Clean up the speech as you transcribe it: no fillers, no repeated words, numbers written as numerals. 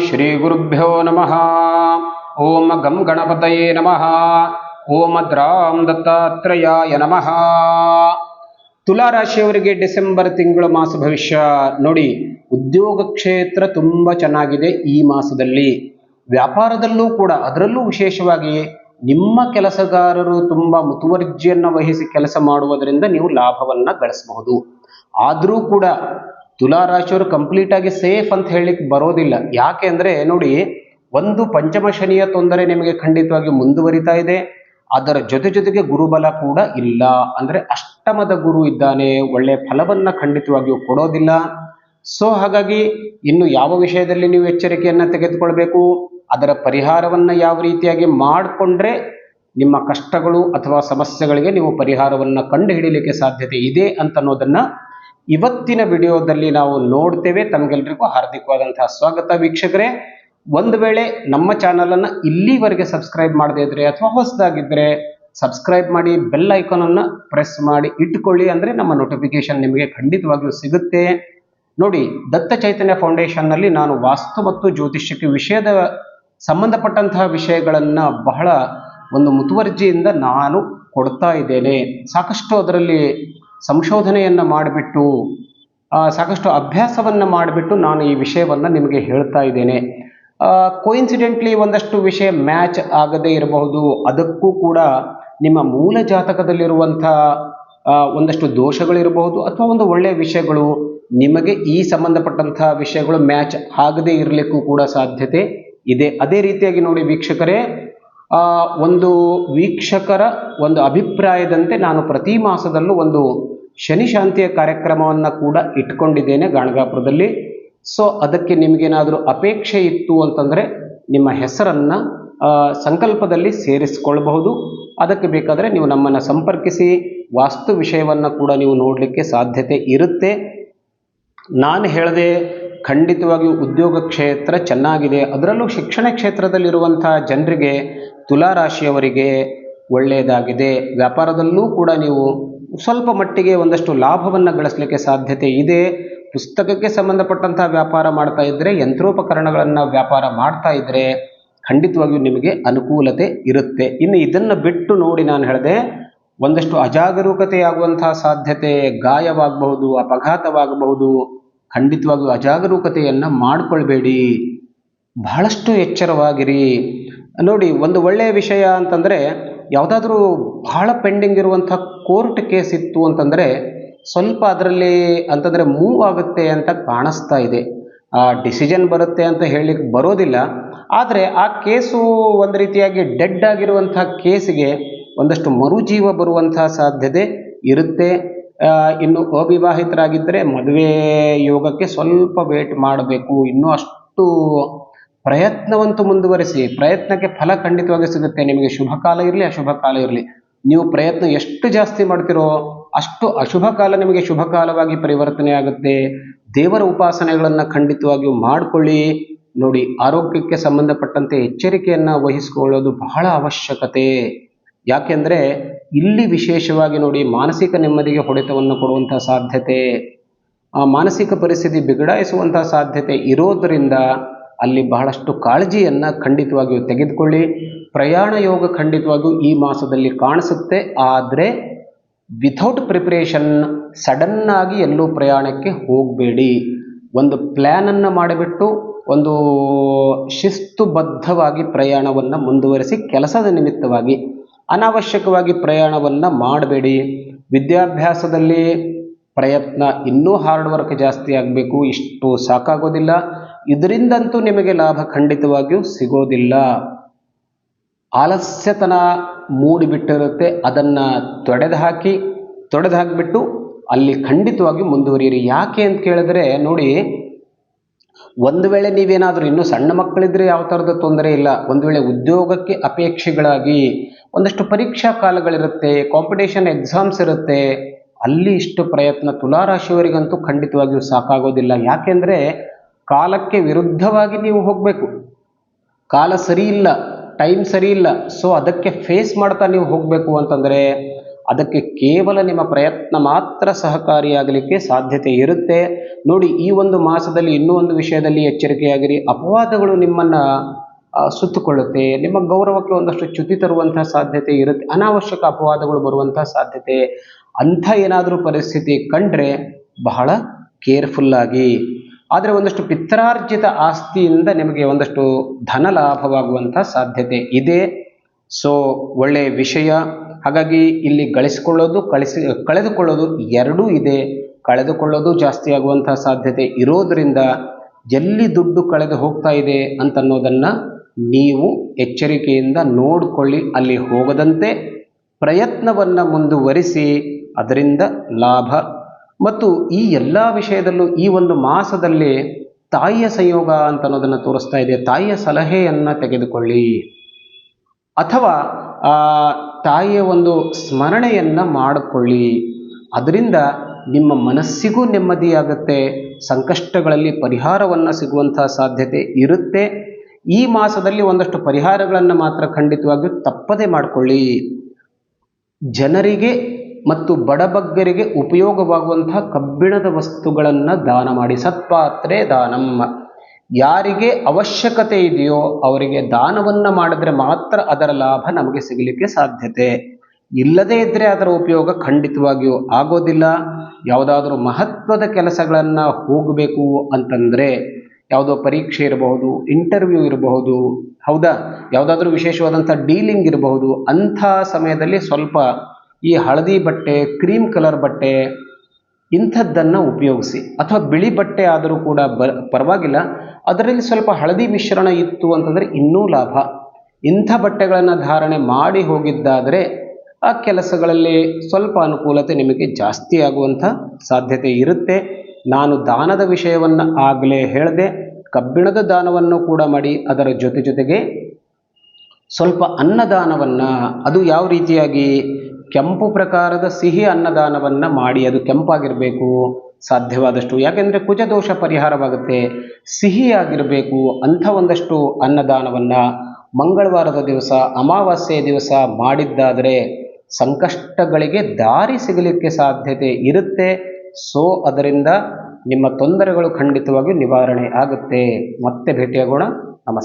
ಶ್ರೀ ಗುರುಭ್ಯೋ ನಮಃ. ಓಂ ಗಂ ಗಣಪತಯೇ ನಮಃ. ಓಂ ಅದ್ರಾಂ ದತ್ತಾತ್ರೇಯಾಯ ನಮಃ. ತುಲಾ ರಾಶಿಯವರಿಗೆ ಡಿಸೆಂಬರ್ ತಿಂಗಳ ಮಾಸ ಭವಿಷ್ಯ ನೋಡಿ. ಉದ್ಯೋಗ ಕ್ಷೇತ್ರ ತುಂಬ ಚೆನ್ನಾಗಿದೆ ಈ ಮಾಸದಲ್ಲಿ. ವ್ಯಾಪಾರದಲ್ಲೂ ಕೂಡ, ಅದರಲ್ಲೂ ವಿಶೇಷವಾಗಿ ನಿಮ್ಮ ಕೆಲಸಗಾರರು ತುಂಬ ಮುತುವರ್ಜಿಯನ್ನು ವಹಿಸಿ ಕೆಲಸ ಮಾಡುವುದರಿಂದ ನೀವು ಲಾಭವನ್ನು ಗಳಿಸಬಹುದು. ಆದರೂ ಕೂಡ ತುಲಾ ರಾಶಿಯವರು ಕಂಪ್ಲೀಟ್ ಆಗಿ ಸೇಫ್ ಅಂತ ಹೇಳಲಿಕ್ಕೆ ಬರೋದಿಲ್ಲ. ಯಾಕೆ ಅಂದರೆ ನೋಡಿ, ಒಂದು ಪಂಚಮ ಶನಿಯ ತೊಂದರೆ ನಿಮಗೆ ಖಂಡಿತವಾಗಿ ಮುಂದುವರಿತಾ ಇದೆ. ಅದರ ಜೊತೆಗೆ ಗುರುಬಲ ಕೂಡ ಇಲ್ಲ. ಅಂದರೆ ಅಷ್ಟಮದ ಗುರು ಇದ್ದಾನೆ, ಒಳ್ಳೆಯ ಫಲವನ್ನು ಖಂಡಿತವಾಗಿಯೂ ಕೊಡೋದಿಲ್ಲ. ಸೊ ಹಾಗಾಗಿ ಇನ್ನು ಯಾವ ವಿಷಯದಲ್ಲಿ ನೀವು ಎಚ್ಚರಿಕೆಯನ್ನು ತೆಗೆದುಕೊಳ್ಬೇಕು, ಅದರ ಪರಿಹಾರವನ್ನು ಯಾವ ರೀತಿಯಾಗಿ ಮಾಡಿಕೊಂಡ್ರೆ ನಿಮ್ಮ ಕಷ್ಟಗಳು ಅಥವಾ ಸಮಸ್ಯೆಗಳಿಗೆ ನೀವು ಪರಿಹಾರವನ್ನು ಕಂಡು ಹಿಡಿಯಲಿಕ್ಕೆ ಸಾಧ್ಯತೆ ಇದೆ ಅಂತ ಅನ್ನೋದನ್ನು ಇವತ್ತಿನ ವಿಡಿಯೋದಲ್ಲಿ ನಾವು ನೋಡ್ತೇವೆ. ತಮಗೆಲ್ಲರಿಗೂ ಹಾರ್ದಿಕವಾದಂತಹ ಸ್ವಾಗತ ವೀಕ್ಷಕರೇ. ಒಂದು ವೇಳೆ ನಮ್ಮ ಚಾನಲನ್ನು ಇಲ್ಲಿವರೆಗೆ ಸಬ್ಸ್ಕ್ರೈಬ್ ಮಾಡದೇ ಇದ್ರೆ ಅಥವಾ ಹೊಸದಾಗಿದ್ದರೆ ಸಬ್ಸ್ಕ್ರೈಬ್ ಮಾಡಿ, ಬೆಲ್ ಐಕಾನನ್ನು ಪ್ರೆಸ್ ಮಾಡಿ ಇಟ್ಟುಕೊಳ್ಳಿ. ಅಂದರೆ ನಮ್ಮ ನೋಟಿಫಿಕೇಶನ್ ನಿಮಗೆ ಖಂಡಿತವಾಗಿಯೂ ಸಿಗುತ್ತೆ. ನೋಡಿ, ದತ್ತ ಚೈತನ್ಯ ಫೌಂಡೇಶನ್ನಲ್ಲಿ ನಾನು ವಾಸ್ತು ಮತ್ತು ಜ್ಯೋತಿಷ್ಯಕ್ಕೆ ವಿಷಯದ ಸಂಬಂಧಪಟ್ಟಂತಹ ವಿಷಯಗಳನ್ನು ಬಹಳ ಒಂದು ಮುತುವರ್ಜಿಯಿಂದ ನಾನು ಕೊಡ್ತಾ ಇದ್ದೇನೆ. ಸಾಕಷ್ಟು ಅದರಲ್ಲಿ ಸಂಶೋಧನೆಯನ್ನು ಮಾಡಿಬಿಟ್ಟು, ಸಾಕಷ್ಟು ಅಭ್ಯಾಸವನ್ನು ಮಾಡಿಬಿಟ್ಟು ನಾನು ಈ ವಿಷಯವನ್ನು ನಿಮಗೆ ಹೇಳ್ತಾ ಇದ್ದೇನೆ. ಕೋಇನ್ಸಿಡೆಂಟ್ಲಿ ಒಂದಷ್ಟು ವಿಷಯ ಮ್ಯಾಚ್ ಆಗದೇ ಇರಬಹುದು. ಅದಕ್ಕೂ ಕೂಡ ನಿಮ್ಮ ಮೂಲ ಜಾತಕದಲ್ಲಿರುವಂಥ ಒಂದಷ್ಟು ದೋಷಗಳಿರಬಹುದು, ಅಥವಾ ಒಂದು ಒಳ್ಳೆಯ ವಿಷಯಗಳು ನಿಮಗೆ ಈ ಸಂಬಂಧಪಟ್ಟಂಥ ವಿಷಯಗಳು ಮ್ಯಾಚ್ ಆಗದೇ ಇರಲಿಕ್ಕೂ ಕೂಡ ಸಾಧ್ಯತೆ ಇದೆ. ಅದೇ ರೀತಿಯಾಗಿ ನೋಡಿ ವೀಕ್ಷಕರೇ, ಒಂದು ವೀಕ್ಷಕರ ಒಂದು ಅಭಿಪ್ರಾಯದಂತೆ ನಾನು ಪ್ರತಿ ಮಾಸದಲ್ಲೂ ಒಂದು ಶನಿ ಶಾಂತಿಯ ಕಾರ್ಯಕ್ರಮವನ್ನು ಕೂಡ ಇಟ್ಕೊಂಡಿದ್ದೇನೆ ಗಾಣಗಾಪುರದಲ್ಲಿ. ಸೊ ಅದಕ್ಕೆ ನಿಮಗೇನಾದರೂ ಅಪೇಕ್ಷೆ ಇತ್ತು ಅಂತಂದರೆ ನಿಮ್ಮ ಹೆಸರನ್ನು ಸಂಕಲ್ಪದಲ್ಲಿ ಸೇರಿಸಿಕೊಳ್ಳಬಹುದು. ಅದಕ್ಕೆ ಬೇಕಾದರೆ ನೀವು ನಮ್ಮನ್ನು ಸಂಪರ್ಕಿಸಿ ವಾಸ್ತು ವಿಷಯವನ್ನು ಕೂಡ ನೀವು ನೋಡಲಿಕ್ಕೆ ಸಾಧ್ಯತೆ ಇರುತ್ತೆ. ನಾನು ಹೇಳಿದೆ, ಖಂಡಿತವಾಗಿಯೂ ಉದ್ಯೋಗ ಕ್ಷೇತ್ರ ಚೆನ್ನಾಗಿದೆ. ಅದರಲ್ಲೂ ಶಿಕ್ಷಣ ಕ್ಷೇತ್ರದಲ್ಲಿರುವಂಥ ಜನರಿಗೆ, ತುಲಾ ರಾಶಿಯವರಿಗೆ ಒಳ್ಳೆಯದಾಗಿದೆ. ವ್ಯಾಪಾರದಲ್ಲೂ ಕೂಡ ನೀವು ಸ್ವಲ್ಪ ಮಟ್ಟಿಗೆ ಒಂದಷ್ಟು ಲಾಭವನ್ನು ಗಳಿಸಲಿಕ್ಕೆ ಸಾಧ್ಯತೆ ಇದೆ. ಪುಸ್ತಕಕ್ಕೆ ಸಂಬಂಧಪಟ್ಟಂಥ ವ್ಯಾಪಾರ ಮಾಡ್ತಾ ಇದ್ದರೆ, ಯಂತ್ರೋಪಕರಣಗಳನ್ನು ವ್ಯಾಪಾರ ಮಾಡ್ತಾ ಇದ್ದರೆ ಖಂಡಿತವಾಗಿಯೂ ನಿಮಗೆ ಅನುಕೂಲತೆ ಇರುತ್ತೆ. ಇನ್ನು ಇದನ್ನು ಬಿಟ್ಟು ನೋಡಿ, ನಾನು ಹೇಳಿದೆ ಒಂದಷ್ಟು ಅಜಾಗರೂಕತೆಯಾಗುವಂತಹ ಸಾಧ್ಯತೆ, ಗಾಯವಾಗಬಹುದು, ಅಪಘಾತವಾಗಬಹುದು. ಖಂಡಿತವಾಗಿಯೂ ಅಜಾಗರೂಕತೆಯನ್ನು ಮಾಡಿಕೊಳ್ಬೇಡಿ, ಬಹಳಷ್ಟು ಎಚ್ಚರವಾಗಿರಿ. ನೋಡಿ, ಒಂದು ಒಳ್ಳೆಯ ವಿಷಯ ಅಂತಂದರೆ, ಯಾವುದಾದ್ರೂ ಬಹಳ ಪೆಂಡಿಂಗ್ ಇರುವಂಥ ಕೋರ್ಟ್ ಕೇಸ್ ಇತ್ತು ಅಂತಂದರೆ ಸ್ವಲ್ಪ ಅದರಲ್ಲಿ ಅಂತಂದರೆ ಮೂವ್ ಆಗುತ್ತೆ ಅಂತ ಕಾಣಿಸ್ತಾ ಇದೆ. ಡಿಸಿಷನ್ ಬರುತ್ತೆ ಅಂತ ಹೇಳಲಿಕ್ಕೆ ಬರೋದಿಲ್ಲ. ಆದರೆ ಆ ಕೇಸು ಒಂದು ರೀತಿಯಾಗಿ ಡೆಡ್ ಆಗಿರುವಂಥ ಕೇಸಿಗೆ ಒಂದಷ್ಟು ಮರುಜೀವ ಬರುವಂಥ ಸಾಧ್ಯತೆ ಇರುತ್ತೆ. ಇನ್ನು ಅವಿವಾಹಿತರಾಗಿದ್ದರೆ ಮದುವೆ ಯೋಗಕ್ಕೆ ಸ್ವಲ್ಪ ವೇಟ್ ಮಾಡಬೇಕು. ಇನ್ನೂ ಅಷ್ಟು ಪ್ರಯತ್ನವಂತೂ ಮುಂದುವರಿಸಿ, ಪ್ರಯತ್ನಕ್ಕೆ ಫಲ ಖಂಡಿತವಾಗಿ ಸಿಗುತ್ತೆ. ನಿಮಗೆ ಶುಭ ಕಾಲ ಇರಲಿ ಅಶುಭ ಕಾಲ ಇರಲಿ, ನೀವು ಪ್ರಯತ್ನ ಎಷ್ಟು ಜಾಸ್ತಿ ಮಾಡ್ತಿರೋ ಅಷ್ಟು ಅಶುಭ ಕಾಲ ನಿಮಗೆ ಶುಭ ಕಾಲವಾಗಿ ಪರಿವರ್ತನೆ ಆಗುತ್ತೆ. ದೇವರ ಉಪಾಸನೆಗಳನ್ನು ಖಂಡಿತವಾಗಿಯೂ ಮಾಡಿಕೊಳ್ಳಿ. ನೋಡಿ, ಆರೋಗ್ಯಕ್ಕೆ ಸಂಬಂಧಪಟ್ಟಂತೆ ಎಚ್ಚರಿಕೆಯನ್ನು ವಹಿಸಿಕೊಳ್ಳೋದು ಬಹಳ ಅವಶ್ಯಕತೆ. ಯಾಕೆಂದರೆ ಇಲ್ಲಿ ವಿಶೇಷವಾಗಿ ನೋಡಿ, ಮಾನಸಿಕ ನೆಮ್ಮದಿಗೆ ಹೊಡೆತವನ್ನು ಕೊಡುವಂಥ ಸಾಧ್ಯತೆ, ಮಾನಸಿಕ ಪರಿಸ್ಥಿತಿ ಬಿಗಡಾಯಿಸುವಂಥ ಸಾಧ್ಯತೆ ಇರೋದರಿಂದ ಅಲ್ಲಿ ಬಹಳಷ್ಟು ಕಾಳಜಿಯನ್ನು ಖಂಡಿತವಾಗಿಯೂ ತೆಗೆದುಕೊಳ್ಳಿ. ಪ್ರಯಾಣ ಯೋಗ ಖಂಡಿತವಾಗಿಯೂ ಈ ಮಾಸದಲ್ಲಿ ಕಾಣಿಸುತ್ತೆ. ಆದರೆ ವಿಥೌಟ್ ಪ್ರಿಪರೇಷನ್ ಸಡನ್ನಾಗಿ ಎಲ್ಲೂ ಪ್ರಯಾಣಕ್ಕೆ ಹೋಗಬೇಡಿ. ಒಂದು ಪ್ಲ್ಯಾನನ್ನು ಮಾಡಿಬಿಟ್ಟು ಒಂದು ಶಿಸ್ತುಬದ್ಧವಾಗಿ ಪ್ರಯಾಣವನ್ನು ಮುಂದುವರಿಸಿ, ಕೆಲಸದ ನಿಮಿತ್ತವಾಗಿ ಅನಾವಶ್ಯಕವಾಗಿ ಪ್ರಯಾಣವನ್ನು ಮಾಡಬೇಡಿ. ವಿದ್ಯಾಭ್ಯಾಸದಲ್ಲಿ ಪ್ರಯತ್ನ ಇನ್ನೂ ಹಾರ್ಡ್ ವರ್ಕ್ ಜಾಸ್ತಿ ಆಗಬೇಕು, ಇಷ್ಟು ಸಾಕಾಗೋದಿಲ್ಲ. ಇದರಿಂದಂತೂ ನಿಮಗೆ ಲಾಭ ಖಂಡಿತವಾಗಿಯೂ ಸಿಗೋದಿಲ್ಲ. ಆಲಸ್ಯತನ ಮೂಡಿಬಿಟ್ಟಿರುತ್ತೆ, ಅದನ್ನು ತೊಡೆದು ಹಾಕಿಬಿಟ್ಟು ಅಲ್ಲಿ ಖಂಡಿತವಾಗಿ ಮುಂದುವರಿಯಿರಿ. ಯಾಕೆ ಅಂತ ಕೇಳಿದ್ರೆ ನೋಡಿ, ಒಂದು ವೇಳೆ ನೀವೇನಾದರೂ ಇನ್ನೂ ಸಣ್ಣ ಮಕ್ಕಳಿದ್ರೆ ಯಾವ ಥರದ ತೊಂದರೆ ಇಲ್ಲ. ಒಂದು ವೇಳೆ ಉದ್ಯೋಗಕ್ಕೆ ಅಪೇಕ್ಷೆಗಳಾಗಿ ಒಂದಷ್ಟು ಪರೀಕ್ಷಾ ಕಾಲಗಳಿರುತ್ತೆ, ಕಾಂಪಿಟೇಷನ್ ಎಕ್ಸಾಮ್ಸ್ ಇರುತ್ತೆ, ಅಲ್ಲಿ ಇಷ್ಟು ಪ್ರಯತ್ನ ತುಲಾರಾಶಿಯವರಿಗಂತೂ ಖಂಡಿತವಾಗಿಯೂ ಸಾಕಾಗೋದಿಲ್ಲ. ಯಾಕೆಂದರೆ ಕಾಲಕ್ಕೆ ವಿರುದ್ಧವಾಗಿ ನೀವು ಹೋಗಬೇಕು. ಕಾಲ ಸರಿ ಇಲ್ಲ, ಟೈಮ್ ಸರಿ ಇಲ್ಲ. ಸೊ ಅದಕ್ಕೆ ಫೇಸ್ ಮಾಡ್ತಾ ನೀವು ಹೋಗಬೇಕು ಅಂತಂದರೆ ಅದಕ್ಕೆ ಕೇವಲ ನಿಮ್ಮ ಪ್ರಯತ್ನ ಮಾತ್ರ ಸಹಕಾರಿಯಾಗಲಿಕ್ಕೆ ಸಾಧ್ಯತೆ ಇರುತ್ತೆ. ನೋಡಿ, ಈ ಒಂದು ಮಾಸದಲ್ಲಿ ಇನ್ನೂ ಒಂದು ವಿಷಯದಲ್ಲಿ ಎಚ್ಚರಿಕೆಯಾಗಿರಿ. ಅಪವಾದಗಳು ನಿಮ್ಮನ್ನು ಸುತ್ತುಕೊಳ್ಳುತ್ತೆ. ನಿಮ್ಮ ಗೌರವಕ್ಕೆ ಒಂದಷ್ಟು ಚ್ಯುತಿ ತರುವಂತಹ ಸಾಧ್ಯತೆ ಇರುತ್ತೆ. ಅನಾವಶ್ಯಕ ಅಪವಾದಗಳು ಬರುವಂತಹ ಸಾಧ್ಯತೆ. ಅಂಥ ಏನಾದರೂ ಪರಿಸ್ಥಿತಿ ಕಂಡ್ರೆ ಬಹಳ ಕೇರ್ಫುಲ್ಲಾಗಿ. ಆದರೆ ಒಂದಷ್ಟು ಪಿತ್ರಾರ್ಜಿತ ಆಸ್ತಿಯಿಂದ ನಿಮಗೆ ಒಂದಷ್ಟು ಧನ ಲಾಭವಾಗುವಂಥ ಸಾಧ್ಯತೆ ಇದೆ. ಸೊ ಒಳ್ಳೆಯ ವಿಷಯ. ಹಾಗಾಗಿ ಇಲ್ಲಿ ಗಳಿಸಿಕೊಳ್ಳೋದು ಕಳೆದುಕೊಳ್ಳೋದು ಎರಡೂ ಇದೆ. ಕಳೆದುಕೊಳ್ಳೋದು ಜಾಸ್ತಿ ಆಗುವಂಥ ಸಾಧ್ಯತೆ ಇರೋದರಿಂದ ಎಲ್ಲಿ ದುಡ್ಡು ಕಳೆದು ಹೋಗ್ತಾ ಇದೆ ಅಂತನ್ನೋದನ್ನು ನೀವು ಎಚ್ಚರಿಕೆಯಿಂದ ನೋಡಿಕೊಳ್ಳಿ. ಅಲ್ಲಿ ಹೋಗದಂತೆ ಪ್ರಯತ್ನವನ್ನು ಮುಂದುವರಿಸಿ, ಅದರಿಂದ ಲಾಭ. ಮತ್ತು ಈ ಎಲ್ಲ ವಿಷಯದಲ್ಲೂ ಈ ಒಂದು ಮಾಸದಲ್ಲಿ ತಾಯಿಯ ಸಂಯೋಗ ಅಂತ ಅನ್ನೋದನ್ನು ತೋರಿಸ್ತಾ ಇದೆ. ತಾಯಿಯ ಸಲಹೆಯನ್ನು ತೆಗೆದುಕೊಳ್ಳಿ, ಅಥವಾ ತಾಯಿಯ ಒಂದು ಸ್ಮರಣೆಯನ್ನು ಮಾಡಿಕೊಳ್ಳಿ. ಅದರಿಂದ ನಿಮ್ಮ ಮನಸ್ಸಿಗೂ ನೆಮ್ಮದಿಯಾಗುತ್ತೆ. ಸಂಕಷ್ಟಗಳಲ್ಲಿ ಪರಿಹಾರವನ್ನು ಸಿಗುವಂಥ ಸಾಧ್ಯತೆ ಇರುತ್ತೆ. ಈ ಮಾಸದಲ್ಲಿ ಒಂದಷ್ಟು ಪರಿಹಾರಗಳನ್ನು ಮಾತ್ರ ಖಂಡಿತವಾಗಿಯೂ ತಪ್ಪದೇ ಮಾಡಿಕೊಳ್ಳಿ. ಜನರಿಗೆ ಮತ್ತು ಬಡಬಗ್ಗರಿಗೆ ಉಪಯೋಗವಾಗುವಂತಹ ಕಬ್ಬಿಣದ ವಸ್ತುಗಳನ್ನು ದಾನ ಮಾಡಿ. ಸತ್ಪಾತ್ರೆ ದಾನಂ. ಯಾರಿಗೆ ಅವಶ್ಯಕತೆ ಇದೆಯೋ ಅವರಿಗೆ ದಾನವನ್ನು ಮಾಡಿದ್ರೆ ಮಾತ್ರ ಅದರ ಲಾಭ ನಮಗೆ ಸಿಗಲಿಕ್ಕೆ ಸಾಧ್ಯತೆ. ಇಲ್ಲದೇ ಇದ್ದರೆ ಅದರ ಉಪಯೋಗ ಖಂಡಿತವಾಗಿಯೂ ಆಗೋದಿಲ್ಲ. ಯಾವುದಾದ್ರೂ ಮಹತ್ವದ ಕೆಲಸಗಳನ್ನು ಹೋಗಬೇಕು ಅಂತಂದರೆ, ಯಾವುದೋ ಪರೀಕ್ಷೆ ಇರಬಹುದು, ಇಂಟರ್ವ್ಯೂ ಇರಬಹುದು, ಹೌದಾ, ಯಾವುದಾದ್ರೂ ವಿಶೇಷವಾದಂಥ ಡೀಲಿಂಗ್ ಇರಬಹುದು. ಅಂಥ ಸಮಯದಲ್ಲಿ ಸ್ವಲ್ಪ ಈ ಹಳದಿ ಬಟ್ಟೆ, ಕ್ರೀಮ್ ಕಲರ್ ಬಟ್ಟೆ ಇಂಥದ್ದನ್ನು ಉಪಯೋಗಿಸಿ. ಅಥವಾ ಬಿಳಿ ಬಟ್ಟೆ ಆದರೂ ಕೂಡ ಪರವಾಗಿಲ್ಲ, ಅದರಲ್ಲಿ ಸ್ವಲ್ಪ ಹಳದಿ ಮಿಶ್ರಣ ಇತ್ತು ಅಂತಂದರೆ ಇನ್ನೂ ಲಾಭ. ಇಂಥ ಬಟ್ಟೆಗಳನ್ನು ಧಾರಣೆ ಮಾಡಿ ಹೋಗಿದ್ದಾದರೆ ಆ ಕೆಲಸಗಳಲ್ಲಿ ಸ್ವಲ್ಪ ಅನುಕೂಲತೆ ನಿಮಗೆ ಜಾಸ್ತಿ ಆಗುವಂಥ ಸಾಧ್ಯತೆ ಇರುತ್ತೆ. ನಾನು ದಾನದ ವಿಷಯವನ್ನು ಆಗಲೇ ಹೇಳಿದೆ. ಕಬ್ಬಿಣದ ದಾನವನ್ನು ಕೂಡ ಮಾಡಿ, ಅದರ ಜೊತೆಗೆ ಸ್ವಲ್ಪ ಅನ್ನದಾನವನ್ನು, ಅದು ಯಾವ ರೀತಿಯಾಗಿ, ಕೆಂಪು ಪ್ರಕಾರದ ಸಿಹಿ ಅನ್ನದಾನವನ್ನು ಮಾಡಿ. ಅದು ಕೆಂಪಾಗಿರಬೇಕು ಸಾಧ್ಯವಾದಷ್ಟು, ಯಾಕೆಂದರೆ ಕುಜದೋಷ ಪರಿಹಾರವಾಗುತ್ತೆ. ಸಿಹಿಯಾಗಿರಬೇಕು. ಅಂಥ ಒಂದಷ್ಟು ಅನ್ನದಾನವನ್ನು ಮಂಗಳವಾರದ ದಿವಸ, ಅಮಾವಾಸ್ಯೆಯ ದಿವಸ ಮಾಡಿದ್ದಾದರೆ ಸಂಕಷ್ಟಗಳಿಗೆ ದಾರಿ ಸಿಗಲಿಕ್ಕೆ ಸಾಧ್ಯತೆ ಇರುತ್ತೆ. ಸೊ ಅದರಿಂದ ನಿಮ್ಮ ತೊಂದರೆಗಳು ಖಂಡಿತವಾಗಿಯೂ ನಿವಾರಣೆ ಆಗುತ್ತೆ. ಮತ್ತೆ ಭೇಟಿಯಾಗೋಣ. ನಮಸ್ಕಾರ.